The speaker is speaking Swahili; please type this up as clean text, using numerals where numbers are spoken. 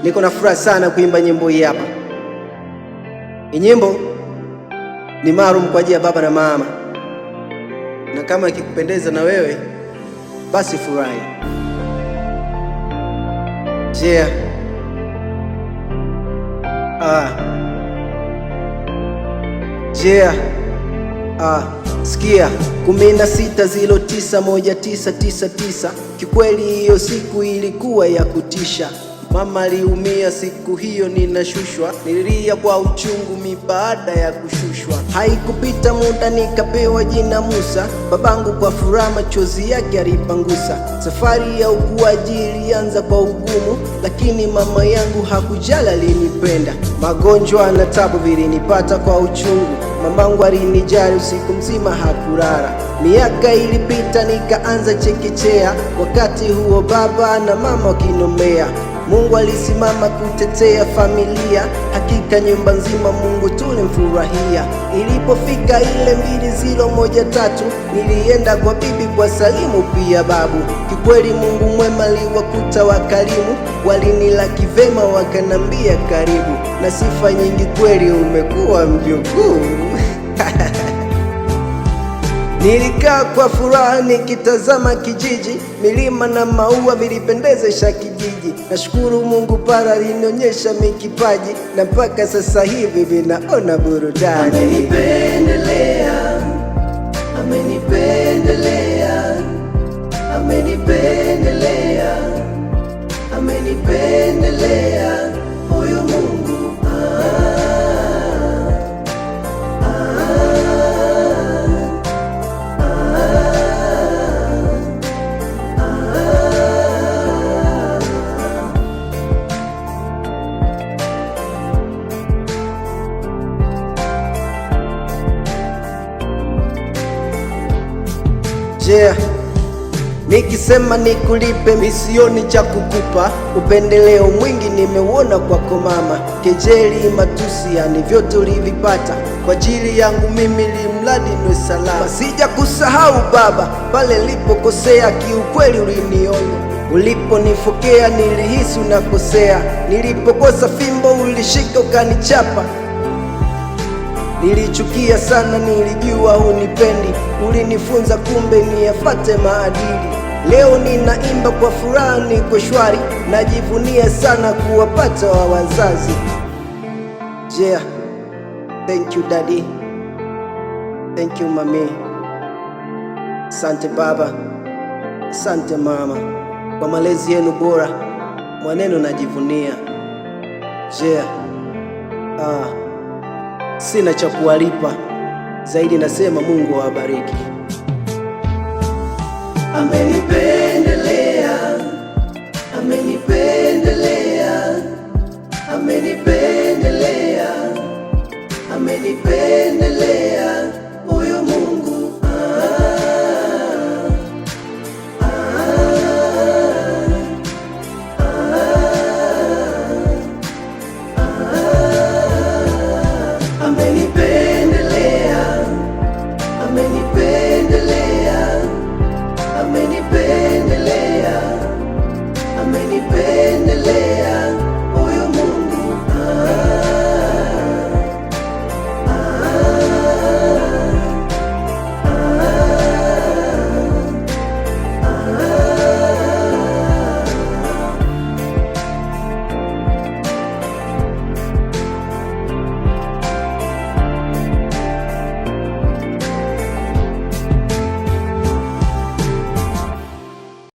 Niko na furaha sana kuimba nyimbo hii hapa. Hii nyimbo ni maalum kwa ajili ya baba na mama, na kama ikikupendeza na wewe basi furahi. Yeah. Sikia 16/09/1999. Kikweli hiyo siku ilikuwa ya kutisha. Mama aliumia siku hiyo, ninashushwa. Nililia kwa uchungu baada ya kushushwa. Haikupita muda nikapewa jina Musa. Babangu kwa furaha machozi yake alipangusa. Safari ya ukuaji ilianza kwa ugumu, lakini mama yangu hakujali, alinipenda. Magonjwa na tabu vilinipata kwa uchungu. Mamangu alinijali usiku mzima hakulala. Miaka ilipita nikaanza chekechea. Wakati huo baba na mama wakinombea. Mungu alisimama kutetea familia. Hakika nyumba nzima Mungu tulimfurahia. Ilipofika ile 2013 nilienda kwa bibi kwa salimu pia babu. Kikweli Mungu mwema aliwakuta wakarimu. Walinilaki vema wakanambia karibu. Na sifa nyingi kweli umekuwa mjukuu. Nilikaa kwa furaha nikitazama kijiji. Milima na maua vilipendezesha kijiji. Nashukuru Mungu para alinionyesha mikipaji, na mpaka sasa hivi vinaona burudani. Amenipendelea, amenipendelea, amenipendelea, amenipendelea huyu Mungu. Yeah. Nikisema nikulipe misioni cha kukupa. Upendeleo mwingi nimeuona kwako mama. Kejeli, matusi, yani vyote ulivipata kwa ajili yangu mimi, limradi niwe salama. Sija kusahau baba, pale nilipokosea kiukweli ulinionya. Uliponifokea nilihisi unakosea. Nilipokosa fimbo ulishika ukanichapa. Nilichukia sana, nilijua hunipendi. Ulinifunza kumbe niyafate maadili. Leo ninaimba kwa furaha, niko shwari. Najivunia sana kuwapata wa wazazi. Yeah. Thank you daddy. Thank you mami. Asante baba. Asante mama kwa malezi yenu bora. Mwaneno najivunia. Yeah. Sina cha kuwalipa zaidi, nasema Mungu awabariki. Amenipendelea.